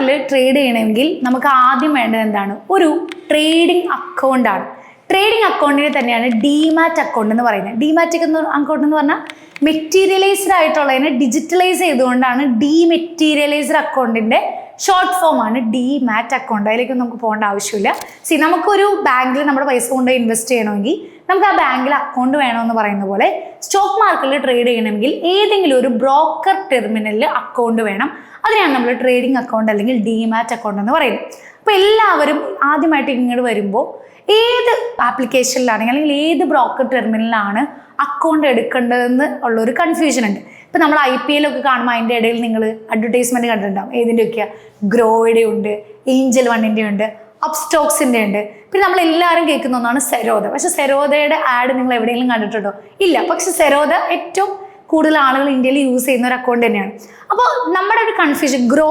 മാർക്കറ്റിൽ ട്രേഡ് ചെയ്യണമെങ്കിൽ നമുക്ക് ആദ്യം വേണ്ടത് എന്താണ്? ഒരു ട്രേഡിംഗ് അക്കൗണ്ടാണ്. ട്രേഡിംഗ് അക്കൗണ്ടിന് തന്നെയാണ് ഡിമാറ്റ് അക്കൗണ്ട് എന്ന് പറയുന്നത്. ഡിമാറ്റ് അക്കൗണ്ട് എന്ന് പറഞ്ഞാൽ മെറ്റീരിയലൈസ്ഡ് ആയിട്ടുള്ളതിനെ ഡിജിറ്റലൈസ് ചെയ്തുകൊണ്ടാണ് ഡിമെറ്റീരിയലൈസ്ഡ് അക്കൗണ്ടിൻ്റെ ഷോർട്ട് ഫോം ആണ് ഡിമാറ്റ് അക്കൗണ്ട്. അതിലേക്ക് നമുക്ക് പോകേണ്ട ആവശ്യമില്ല. നമുക്കൊരു ബാങ്കിൽ നമ്മുടെ പൈസ കൊണ്ട് ഇൻവെസ്റ്റ് ചെയ്യണമെങ്കിൽ നമുക്ക് ആ ബാങ്കിൽ അക്കൗണ്ട് വേണമെന്ന് പറയുന്ന പോലെ സ്റ്റോക്ക് മാർക്കറ്റിൽ ട്രേഡ് ചെയ്യണമെങ്കിൽ ഏതെങ്കിലും ഒരു ബ്രോക്കർ ടെർമിനലിൽ അക്കൗണ്ട് വേണം. അതിനാണ് നമ്മൾ ട്രേഡിംഗ് അക്കൗണ്ട് അല്ലെങ്കിൽ ഡിമാറ്റ് അക്കൗണ്ട് എന്ന് പറയുന്നത്. അപ്പോൾ എല്ലാവരും ആദ്യമായിട്ട് ഇങ്ങോട്ട് വരുമ്പോൾ ഏത് ആപ്ലിക്കേഷനിലാണെങ്കിൽ അല്ലെങ്കിൽ ഏത് ബ്രോക്കർ ടെർമിനലിലാണ് അക്കൗണ്ട് എടുക്കേണ്ടതെന്ന് ഉള്ളൊരു കൺഫ്യൂഷൻ ഉണ്ട്. ഇപ്പം നമ്മൾ IPL ഒക്കെ കാണുമ്പോൾ അതിൻ്റെ ഇടയിൽ നിങ്ങൾ അഡ്വർടൈസ്മെൻറ്റ് കണ്ടിട്ടുണ്ടാവും. ഏതിൻ്റെയൊക്കെയാണ്? ഗ്രോയുടെ ഉണ്ട്, ഏഞ്ചൽ വണ്ണിൻ്റെ ഉണ്ട്, അപ്സ്റ്റോക്സിൻ്റെ ഉണ്ട്. പിന്നെ നമ്മളെല്ലാവരും കേൾക്കുന്ന ഒന്നാണ് സെരോദ. പക്ഷേ സെരോദയുടെ ആഡ് നിങ്ങൾ എവിടെയെങ്കിലും കണ്ടിട്ടുണ്ടോ? ഇല്ല. പക്ഷേ സെരോദ ഏറ്റവും കൂടുതൽ ആളുകൾ ഇന്ത്യയിൽ യൂസ് ചെയ്യുന്ന ഒരു അക്കൗണ്ട് തന്നെയാണ്. അപ്പോൾ നമ്മുടെ ഒരു കൺഫ്യൂഷൻ ഗ്രോ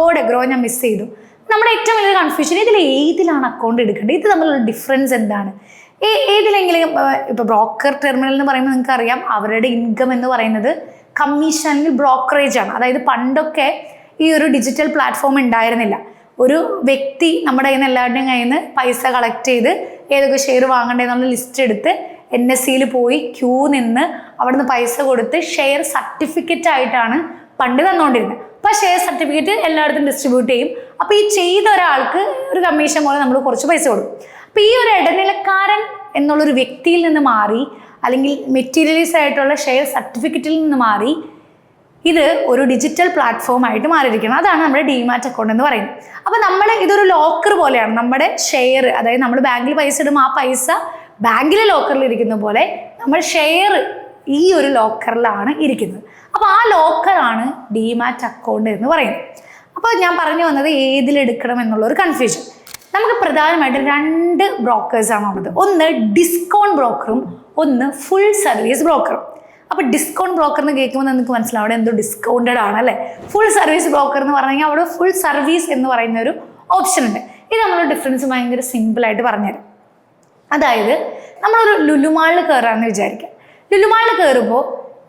ഞാൻ മിസ് ചെയ്തു. നമ്മുടെ ഏറ്റവും വലിയ കൺഫ്യൂഷൻ ഇതിൽ ഏതിലാണ് അക്കൗണ്ട് എടുക്കേണ്ടത്, ഇത് തമ്മിലുള്ള ഡിഫറൻസ് എന്താണ്? ഏതിലെങ്കിലും ഇപ്പോൾ ബ്രോക്കർ ടെർമിനൽ എന്ന് പറയുമ്പോൾ നിങ്ങൾക്ക് അറിയാം അവരുടെ ഇൻകം എന്ന് പറയുന്നത് കമ്മീഷൻ അല്ലെങ്കിൽ ബ്രോക്കറേജ് ആണ്. അതായത് പണ്ടൊക്കെ ഈ ഒരു ഡിജിറ്റൽ പ്ലാറ്റ്ഫോം ഉണ്ടായിരുന്നില്ല. ഒരു വ്യക്തി നമ്മുടെ കയ്യിൽ നിന്ന് എല്ലാവരുടെയും കയ്യിൽ നിന്ന് പൈസ കളക്ട് ചെയ്ത് ഏതൊക്കെ ഷെയർ വാങ്ങേണ്ടതെന്നുള്ള ലിസ്റ്റ് എടുത്ത് NSEയിൽ പോയി ക്യൂ നിന്ന് അവിടുന്ന് പൈസ കൊടുത്ത് ഷെയർ സർട്ടിഫിക്കറ്റ് ആയിട്ടാണ് പണ്ട് തന്നുകൊണ്ടിരുന്നത്. അപ്പോൾ ഷെയർ സർട്ടിഫിക്കറ്റ് എല്ലായിടത്തും ഡിസ്ട്രിബ്യൂട്ട് ചെയ്യും. അപ്പോൾ ഈ ചെയ്ത ഒരാൾക്ക് ഒരു കമ്മീഷൻ പോലെ നമ്മൾ കുറച്ച് പൈസ കൊടുക്കും. അപ്പോൾ ഈ ഒരു ഇടനിലക്കാരൻ എന്നുള്ളൊരു വ്യക്തിയിൽ നിന്ന് മാറി അല്ലെങ്കിൽ മെറ്റീരിയലൈസ് ആയിട്ടുള്ള ഷെയർ സർട്ടിഫിക്കറ്റിൽ നിന്ന് മാറി ഇത് ഒരു ഡിജിറ്റൽ പ്ലാറ്റ്ഫോം ആയിട്ട് മാറിയിരിക്കണം. അതാണ് നമ്മുടെ ഡിമാറ്റ് അക്കൗണ്ട് എന്ന് പറയുന്നത്. അപ്പോൾ നമ്മൾ ഇതൊരു ലോക്കർ പോലെയാണ്. നമ്മുടെ ഷെയർ, അതായത് നമ്മൾ ബാങ്കിൽ പൈസ ഇടുമ്പോൾ ആ പൈസ ബാങ്കിലെ ലോക്കറിൽ ഇരിക്കുന്ന പോലെ നമ്മൾ ഷെയർ ഈ ഒരു ലോക്കറിലാണ് ഇരിക്കുന്നത്. അപ്പോൾ ആ ലോക്കറാണ് ഡിമാറ്റ് അക്കൗണ്ട് എന്ന് പറയുന്നത്. അപ്പോൾ ഞാൻ പറഞ്ഞു വന്നത് ഏതിലെടുക്കണം എന്നുള്ളൊരു കൺഫ്യൂഷൻ. നമുക്ക് പ്രധാനമായിട്ടും 2 ബ്രോക്കേഴ്സാണ് ഉള്ളത്. ഒന്ന് ഡിസ്കൗണ്ട് ബ്രോക്കറും ഒന്ന് ഫുൾ സർവീസ് ബ്രോക്കറും. അപ്പോൾ ഡിസ്കൗണ്ട് ബ്രോക്കർ എന്ന് കേൾക്കുമ്പോൾ നിങ്ങൾക്ക് മനസ്സിലാവും അവിടെ എന്തോ ഡിസ്കൗണ്ടഡ് ആണ് അല്ലേ. ഫുൾ സർവീസ് ബ്രോക്കർ എന്ന് പറഞ്ഞു കഴിഞ്ഞാൽ അവിടെ ഫുൾ സർവീസ് എന്ന് പറയുന്ന ഒരു ഓപ്ഷൻ ഉണ്ട്. ഇത് നമ്മൾ ഡിഫറൻസ് ഭയങ്കര സിമ്പിളായിട്ട് പറഞ്ഞുതരാം. അതായത് നമ്മളൊരു ലുലുമാളിൽ കയറാമെന്ന് വിചാരിക്കാം. ലുലുമാളിൽ കയറുമ്പോൾ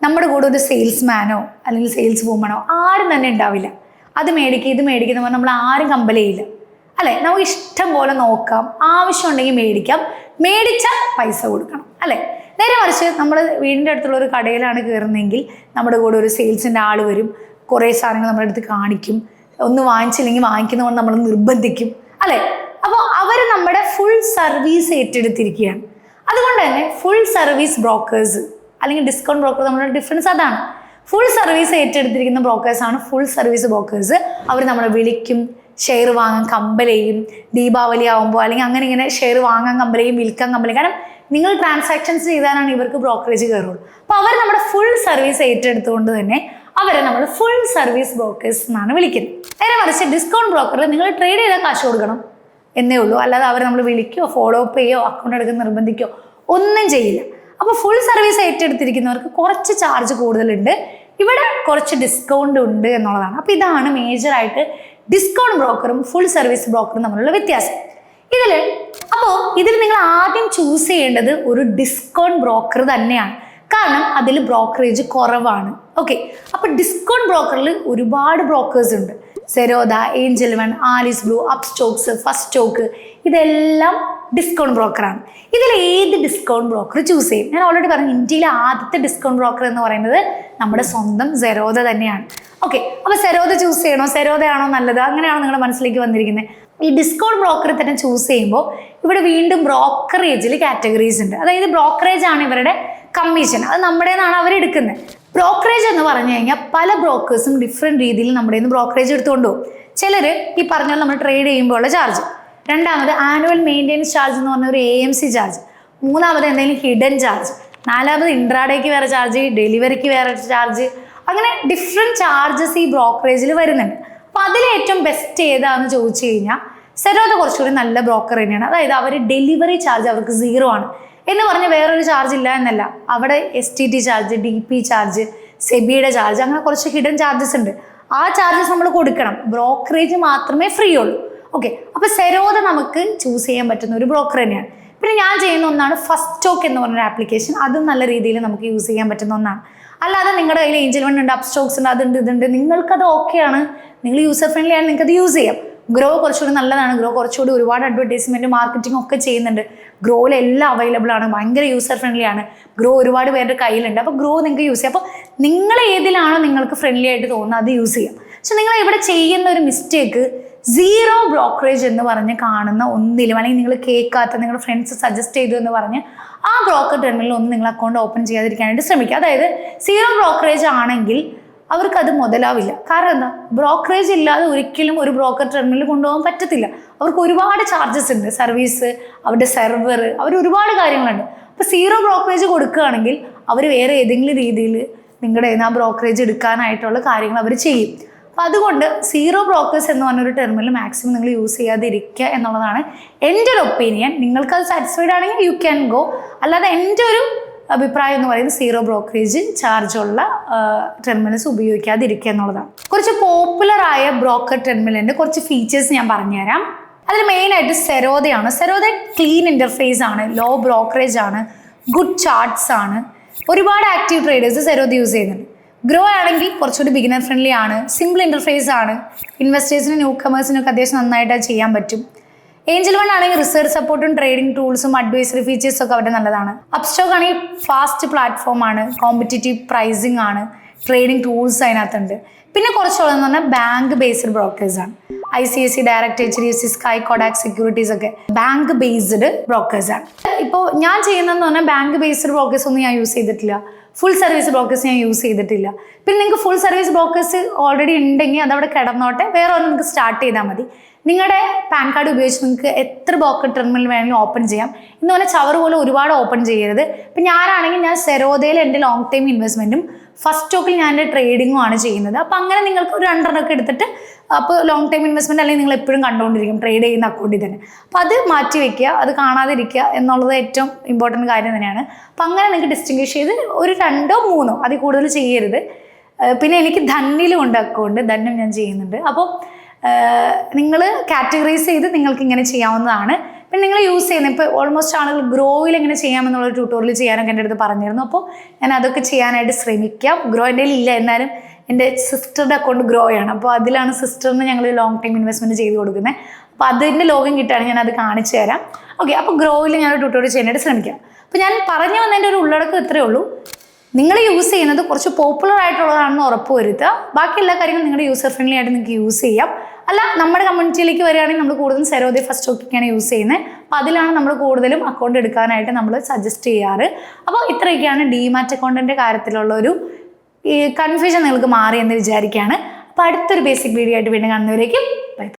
നമ്മുടെ കൂടെ ഒരു സെയിൽസ്മാനോ അല്ലെങ്കിൽ സെയിൽസ് വുമണോ ആരും തന്നെ ഉണ്ടാവില്ല. അത് മേടിക്കുക ഇത് മേടിക്കുന്ന പറഞ്ഞാൽ നമ്മൾ ആരും കമ്പൽ ചെയ്യില്ല അല്ലേ. നമുക്ക് ഇഷ്ടം പോലെ നോക്കാം, ആവശ്യമുണ്ടെങ്കിൽ മേടിക്കാം, മേടിച്ചാൽ പൈസ കൊടുക്കണം അല്ലേ. നേരെ മറിച്ച് നമ്മൾ വീടിൻ്റെ അടുത്തുള്ള ഒരു കടയിലാണ് കയറുന്നതെങ്കിൽ നമ്മുടെ കൂടെ ഒരു സെയിൽസിൻ്റെ ആൾ വരും, കുറേ സാധനങ്ങൾ നമ്മുടെ അടുത്ത് കാണിക്കും, ഒന്ന് വാങ്ങിച്ചില്ലെങ്കിൽ വാങ്ങിക്കുന്നതുകൊണ്ട് നമ്മൾ നിർബന്ധിക്കും അല്ലേ. അപ്പോൾ അവർ നമ്മുടെ ഫുൾ സർവീസ് ഏറ്റെടുത്തിരിക്കുകയാണ്. അതുകൊണ്ട് തന്നെ ഫുൾ സർവീസ് ബ്രോക്കേഴ്സ് അല്ലെങ്കിൽ ഡിസ്കൗണ്ട് ബ്രോക്കർ തമ്മിലുള്ള ഡിഫറൻസ് അതാണ്. ഫുൾ സർവീസ് ഏറ്റെടുത്തിരിക്കുന്ന ബ്രോക്കേഴ്സാണ് ഫുൾ സർവീസ് ബ്രോക്കേഴ്സ്. അവർ നമ്മളെ വിളിക്കും, ഷെയർ വാങ്ങാൻ കമ്പൽ ചെയ്യും. ദീപാവലി ആകുമ്പോൾ അല്ലെങ്കിൽ അങ്ങനെ ഇങ്ങനെ ഷെയർ വാങ്ങാൻ കമ്പൽ ചെയ്യും, വിൽക്കാൻ കമ്പൽ ചെയ്യും. കാരണം നിങ്ങൾ ട്രാൻസാക്ഷൻസ് ചെയ്താലാണ് ഇവർക്ക് ബ്രോക്കറേജ് കയറുള്ളൂ. അപ്പോൾ അവർ നമ്മുടെ ഫുൾ സർവീസ് ഏറ്റെടുത്തുകൊണ്ട് തന്നെ അവരെ നമ്മൾ ഫുൾ സർവീസ് ബ്രോക്കേഴ്സ് എന്നാണ് വിളിക്കുന്നത്. നേരെ മറിച്ച് ഡിസ്കൗണ്ട് ബ്രോക്കറിൽ നിങ്ങൾ ട്രേഡ് ചെയ്താൽ കാശ് കൊടുക്കണം എന്നേ ഉള്ളൂ. അല്ലാതെ അവർ നമ്മൾ വിളിക്കുകയോ ഫോളോ അപ്പ് ചെയ്യുകയോ അക്കൗണ്ട് എടുക്കാൻ നിർബന്ധിക്കുകയോ ഒന്നും ചെയ്യില്ല. അപ്പോൾ ഫുൾ സർവീസ് ഏറ്റെടുത്തിരിക്കുന്നവർക്ക് കുറച്ച് ചാർജ് കൂടുതലുണ്ട്, ഇവിടെ കുറച്ച് ഡിസ്കൗണ്ട് ഉണ്ട് എന്നുള്ളതാണ്. അപ്പോൾ ഇതാണ് മേജറായിട്ട് ഡിസ്കൗണ്ട് ബ്രോക്കറും ഫുൾ സർവീസ് ബ്രോക്കറും തമ്മിലുള്ള വ്യത്യാസം. ഇതിൽ നിങ്ങൾ ആദ്യം ചൂസ് ചെയ്യേണ്ടത് ഒരു ഡിസ്കൗണ്ട് ബ്രോക്കർ തന്നെയാണ്. കാരണം അതിൽ ബ്രോക്കറേജ് കുറവാണ്. ഓക്കെ, അപ്പോൾ ഡിസ്കൗണ്ട് ബ്രോക്കറിൽ ഒരുപാട് ബ്രോക്കേഴ്സ് ഉണ്ട്. Zerodha, Angel One, Alice Blue, Upstox, First Stock, ഇതെല്ലാം ഡിസ്കൗണ്ട് ബ്രോക്കറാണ്. ഇതിൽ ഏത് ഡിസ്കൗണ്ട് ബ്രോക്കർ ചൂസ് ചെയ്യും? ഞാൻ ഓൾറെഡി പറഞ്ഞു, ഇന്ത്യയിലെ ആദ്യത്തെ ഡിസ്കൗണ്ട് ബ്രോക്കർ എന്ന് പറയുന്നത് നമ്മുടെ സ്വന്തം സെരോദ തന്നെയാണ്. ഓക്കെ, അപ്പോൾ സെരോദ ചൂസ് ചെയ്യണോ, സെരോദയാണോ നല്ലത്, അങ്ങനെയാണോ നിങ്ങളുടെ മനസ്സിലേക്ക് വന്നിരിക്കുന്നത്? ഈ ഡിസ്കൗണ്ട് ബ്രോക്കർ തന്നെ ചൂസ് ചെയ്യുമ്പോൾ ഇവിടെ വീണ്ടും ബ്രോക്കറേജിൽ കാറ്റഗറീസ് ഉണ്ട്. അതായത് ബ്രോക്കറേജ് ആണ് ഇവരുടെ കമ്മീഷൻ, അത് നമ്മുടെ നിന്നാണ് അവരെടുക്കുന്നത്. ബ്രോക്കറേജ് എന്ന് പറഞ്ഞു കഴിഞ്ഞാൽ പല ബ്രോക്കേഴ്സും ഡിഫറെൻറ്റ് രീതിയിൽ നമ്മുടെ നിന്ന് ബ്രോക്കറേജ് എടുത്തുകൊണ്ട് പോകും. ചിലർ ഈ പറഞ്ഞാൽ നമ്മൾ ട്രേഡ് ചെയ്യുമ്പോൾ ഉള്ള ചാർജ്, രണ്ടാമത് ആനുവൽ മെയിൻ്റെനൻസ് ചാർജ് എന്ന് പറഞ്ഞ ഒരു AMC ചാർജ്, മൂന്നാമത് എന്തെങ്കിലും ഹിഡൻ ചാർജ്, നാലാമത് ഇൻട്രാഡേക്ക് വേറെ ചാർജ്, ഡെലിവറിക്ക് വേറെ ചാർജ്, അങ്ങനെ ഡിഫറെൻറ്റ് ചാർജസ് ഈ ബ്രോക്കറേജിൽ വരുന്നുണ്ട്. അപ്പോൾ അതിലേറ്റവും ബെസ്റ്റ് ഏതാണെന്ന് ചോദിച്ചു കഴിഞ്ഞാൽ സെരോദ കുറച്ചുകൂടി നല്ല ബ്രോക്കർ തന്നെയാണ്. അതായത് അവർ ഡെലിവറി ചാർജ് അവർക്ക് 0 ആണ് എന്ന് പറഞ്ഞ് വേറൊരു ചാർജ് ഇല്ല എന്നല്ല. അവിടെ STT ചാർജ്, DP ചാർജ്, സെബിയുടെ ചാർജ്, അങ്ങനെ കുറച്ച് ഹിഡൻ ചാർജസ് ഉണ്ട്. ആ ചാർജസ് നമ്മൾ കൊടുക്കണം. ബ്രോക്കറേജ് മാത്രമേ ഫ്രീ ഉള്ളൂ. ഓക്കെ, അപ്പോൾ സെരോദ നമുക്ക് ചൂസ് ചെയ്യാൻ പറ്റുന്ന ഒരു ബ്രോക്കർ തന്നെയാണ്. പിന്നെ ഞാൻ ചെയ്യുന്ന ഒന്നാണ് ഫസ്റ്റ് സ്റ്റോക്ക് എന്ന് പറഞ്ഞൊരു ആപ്ലിക്കേഷൻ. അതും നല്ല രീതിയിൽ നമുക്ക് യൂസ് ചെയ്യാൻ പറ്റുന്ന ഒന്നാണ്. അല്ലാതെ നിങ്ങളുടെ കയ്യിൽ ഏഞ്ചൽ വൺ ഉണ്ട്, അപ്സ്റ്റോക്സ് ഉണ്ട്, അതുണ്ട്, ഇതുണ്ട്, നിങ്ങൾക്കത് ഓക്കെയാണ്, നിങ്ങൾ യൂസർ ഫ്രണ്ട്ലി ആണ്, നിങ്ങൾക്കത് യൂസ് ചെയ്യാം. ഗ്രോ കുറച്ചുകൂടി നല്ലതാണ്. ഗ്രോ കുറച്ചുകൂടി ഒരുപാട് അഡ്വർടൈസ്മെൻറ്റ് മാർക്കറ്റിംഗ് ഒക്കെ ചെയ്യുന്നുണ്ട്. ഗ്രോയിൽ എല്ലാം അവൈലബിൾ ആണ്, ഭയങ്കര യൂസർ ഫ്രണ്ട്ലി ആണ്. ഗ്രോ ഒരുപാട് പേരുടെ കയ്യിലുണ്ട്. അപ്പോൾ ഗ്രോ നിങ്ങൾക്ക് യൂസ് ചെയ്യാം. അപ്പോൾ നിങ്ങൾ ഏതിലാണോ നിങ്ങൾക്ക് ഫ്രണ്ട്ലി ആയിട്ട് തോന്നുന്നത് അത് യൂസ് ചെയ്യാം. പക്ഷെ നിങ്ങൾ ഇവിടെ ചെയ്യുന്ന ഒരു മിസ്റ്റേക്ക്, സീറോ ബ്രോക്കറേജ് എന്ന് പറഞ്ഞ് കാണുന്ന ഒന്നിലും, അല്ലെങ്കിൽ നിങ്ങൾ കേൾക്കാത്ത നിങ്ങളുടെ ഫ്രണ്ട്സ് സജസ്റ്റ് ചെയ്തു എന്ന് പറഞ്ഞ് ആ ബ്രോക്കർ ടെർമിനലിൽ ഒന്നും നിങ്ങൾ അക്കൗണ്ട് ഓപ്പൺ ചെയ്യാതിരിക്കാനായിട്ട് ശ്രമിക്കുക. അതായത് സീറോ ബ്രോക്കറേജ് ആണെങ്കിൽ അവർക്കത് മുതലാവില്ല. കാരണം എന്താ, ബ്രോക്കറേജ് ഇല്ലാതെ ഒരിക്കലും ഒരു ബ്രോക്കർ ടെർമിനൽ കൊണ്ടുപോകാൻ പറ്റത്തില്ല. അവർക്ക് ഒരുപാട് ചാർജസ് ഉണ്ട്, സർവീസ്, അവരുടെ സെർവർ, അവർ ഒരുപാട് കാര്യങ്ങളുണ്ട്. അപ്പോൾ സീറോ ബ്രോക്കറേജ് കൊടുക്കുകയാണെങ്കിൽ അവർ വേറെ ഏതെങ്കിലും രീതിയിൽ നിങ്ങളുടെ കയ്യിൽ നിന്ന് ആ ബ്രോക്കറേജ് എടുക്കാനായിട്ടുള്ള കാര്യങ്ങൾ അവർ ചെയ്യും. അപ്പോൾ അതുകൊണ്ട് സീറോ ബ്രോക്കേഴ്സ് എന്ന് പറഞ്ഞൊരു ടെർമിനൽ മാക്സിമം നിങ്ങൾ യൂസ് ചെയ്യാതിരിക്കുക എന്നുള്ളതാണ് എൻ്റെ ഒരു ഒപ്പീനിയൻ. നിങ്ങൾക്കത് സാറ്റിസ്ഫൈഡ് ആണെങ്കിൽ യു ക്യാൻ ഗോ. അല്ലാതെ എൻ്റെ ഒരു അഭിപ്രായം എന്ന് പറയുന്നത് സീറോ ബ്രോക്കറേജ് ചാർജുള്ള ടെർമിനൽസ് ഉപയോഗിക്കാതിരിക്കുക എന്നുള്ളതാണ്. കുറച്ച് പോപ്പുലറായ ബ്രോക്കർ ടെർമിനലിൻ്റെ കുറച്ച് ഫീച്ചേഴ്സ് ഞാൻ പറഞ്ഞുതരാം. അതിൽ മെയിനായിട്ട് സെറോദയാണ്. സെറോദ ക്ലീൻ ഇൻ്റർഫേസ് ആണ്, ലോ ബ്രോക്കറേജ് ആണ്, ഗുഡ് ചാർട്ട്സ് ആണ്. ഒരുപാട് ആക്റ്റീവ് ട്രേഡേഴ്സ് സെറോദ യൂസ് ചെയ്യുന്നുണ്ട്. ഗ്രോ ആണെങ്കിൽ കുറച്ചുകൂടി ബിഗിനർ ഫ്രണ്ട്ലി ആണ്, സിമ്പിൾ ഇൻ്റർഫേസ് ആണ്, ഇൻവെസ്റ്റേഴ്സിനും ന്യൂ കമേഴ്സിനൊക്കെ അത്യാവശ്യം നന്നായിട്ട് ചെയ്യാൻ പറ്റും. ഏഞ്ചൽ വൺ ആണെങ്കിൽ റിസർച്ച് സപ്പോർട്ടും ട്രേഡിംഗ് ടൂൾസും അഡ്വൈസറി ഫീച്ചേഴ്സും ഒക്കെ അവിടെ നല്ലതാണ്. അപ്സ്റ്റോക്ക് ആണെങ്കിൽ ഫാസ്റ്റ് പ്ലാറ്റ്ഫോം ആണ്, കോമ്പറ്റീറ്റീവ് പ്രൈസിങ് ആണ്, ട്രേഡിംഗ് ടൂൾസ് അതിനകത്തുണ്ട്. പിന്നെ കുറച്ചുള്ളതെന്ന് പറഞ്ഞാൽ ബാങ്ക് ബേസ്ഡ് ബ്രോക്കേഴ്സ് ആണ്. ICICI, direct, HDFC, sky, Kodak securities ഒക്കെ ബാങ്ക് ബേസ്ഡ് ബ്രോക്കേഴ്സ് ആണ്. ഇപ്പോൾ ഞാൻ ചെയ്യുന്നതെന്ന് പറഞ്ഞാൽ ബാങ്ക് ബേസ്ഡ് ബ്രോക്കേഴ്സ് ഒന്നും ഞാൻ യൂസ് ചെയ്തിട്ടില്ല. ഫുൾ സർവീസ് ബ്രോക്കേഴ്സ് ഞാൻ യൂസ് ചെയ്തിട്ടില്ല. പിന്നെ നിങ്ങൾക്ക് ഫുൾ സർവീസ് ബ്രോക്കേഴ്സ് ഓൾറെഡി ഉണ്ടെങ്കിൽ അതവിടെ കിടന്നോട്ടെ, വേറെ ഒന്ന് നിങ്ങൾക്ക് സ്റ്റാർട്ട് ചെയ്താൽ മതി. നിങ്ങളുടെ പാൻ കാർഡ് ഉപയോഗിച്ച് നിങ്ങൾക്ക് എത്ര ബ്രോക്കർ ടെർമിനൽ വേണമെങ്കിലും ഓപ്പൺ ചെയ്യാം. ഇന്ന് പോലെ ചവറ് പോലെ ഒരുപാട് ഓപ്പൺ ചെയ്യരുത്. ഇപ്പം ഞാനാണെങ്കിൽ ഞാൻ സെറോദയിൽ എൻ്റെ ലോങ് ടൈം ഇൻവെസ്റ്റ്മെൻറ്റും ഫസ്റ്റ് സ്റ്റോക്കിൽ ഞാൻ എൻ്റെ ട്രേഡിങ്ങും ആണ് ചെയ്യുന്നത്. അപ്പോൾ അങ്ങനെ നിങ്ങൾക്ക് ഒരു 2 എടുത്തിട്ട് അപ്പോൾ ലോങ് ടൈം ഇൻവെസ്റ്റ്മെൻറ്റ് അല്ലെങ്കിൽ നിങ്ങൾ എപ്പോഴും കണ്ടുകൊണ്ടിരിക്കും ട്രേഡ് ചെയ്യുന്ന അക്കൗണ്ടിൽ തന്നെ. അപ്പോൾ അത് മാറ്റി വയ്ക്കുക, അത് കാണാതിരിക്കുക എന്നുള്ളത് ഏറ്റവും ഇമ്പോർട്ടൻറ്റ് കാര്യം തന്നെയാണ്. അപ്പോൾ അങ്ങനെ നിങ്ങൾക്ക് ഡിസ്റ്റിങ്വിഷ് ചെയ്ത് ഒരു 2 or 3 അതിൽ കൂടുതൽ ചെയ്യരുത്. പിന്നെ എനിക്ക് ധന്നിലും ഉണ്ട് അക്കൗണ്ട്, ധന്യം ഞാൻ ചെയ്യുന്നുണ്ട്. അപ്പോൾ നിങ്ങൾ കാറ്റഗറൈസ് ചെയ്ത് നിങ്ങൾക്ക് ഇങ്ങനെ ചെയ്യാവുന്നതാണ്. പിന്നെ നിങ്ങൾ യൂസ് ചെയ്യുന്നത് ഇപ്പോൾ ഓൾമോസ്റ്റ് ആളുകൾ ഗ്രോയിൽ എങ്ങനെ ചെയ്യാമെന്നുള്ളൊരു ട്യൂട്ടോറിയൽ ചെയ്യാനൊക്കെ എൻ്റെ അടുത്ത് പറഞ്ഞിരുന്നു. അപ്പോൾ ഞാൻ അതൊക്കെ ചെയ്യാനായിട്ട് ശ്രമിക്കാം. ഗ്രോ എൻ്റെ ഇല്ല, എന്നാലും എൻ്റെ സിസ്റ്ററുടെ അക്കൗണ്ട് ഗ്രോയാണ്. അപ്പോൾ അതിലാണ് സിസ്റ്ററിന് ഞങ്ങൾ ലോങ് ടൈം ഇൻവെസ്റ്റ്മെൻറ്റ് ചെയ്ത് കൊടുക്കുന്നത്. അപ്പോൾ അതിൻ്റെ ലോഗിൻ കിട്ടുകയാണെങ്കിൽ ഞാൻ അത് കാണിച്ചു തരാം. ഓക്കെ, അപ്പോൾ ഗ്രോയിൽ ഞാൻ ട്യൂട്ടോറിയൽ ചെയ്യാനായിട്ട് ശ്രമിക്കാം. അപ്പോൾ ഞാൻ പറഞ്ഞു വന്നതിൻ്റെ ഒരു ഉള്ളടക്കം ഇത്രയേ ഉള്ളൂ. നിങ്ങൾ യൂസ് ചെയ്യുന്നത് കുറച്ച് പോപ്പുലർ ആയിട്ടുള്ളതാണെന്ന് ഉറപ്പ് വരുത്തുക. ബാക്കി എല്ലാ കാര്യങ്ങളും നിങ്ങളുടെ യൂസർ ഫ്രണ്ട്ലി ആയിട്ട് നിങ്ങൾക്ക് യൂസ് ചെയ്യാം. അല്ല, നമ്മുടെ കമ്മ്യൂണിറ്റിയിലേക്ക് വരികയാണെങ്കിൽ നമ്മൾ കൂടുതലും സെറോദ ഫസ്റ്റ് സ്റ്റോക്കൊക്കെയാണ് യൂസ് ചെയ്യുന്നത്. അപ്പോൾ അതിലാണ് നമ്മൾ കൂടുതലും അക്കൗണ്ട് എടുക്കാനായിട്ട് നമ്മൾ സജസ്റ്റ് ചെയ്യാറ്. അപ്പോൾ ഇത്രയൊക്കെയാണ് ഡിമാറ്റ് അക്കൗണ്ടിൻ്റെ കാര്യത്തിലുള്ള ഒരു കൺഫ്യൂഷൻ നിങ്ങൾക്ക് മാറി എന്ന് വിചാരിക്കുകയാണ്. അപ്പോൾ അടുത്തൊരു ബേസിക് വീഡിയോ ആയിട്ട് വീണ്ടും കാണുന്നവരേക്കും ബൈ.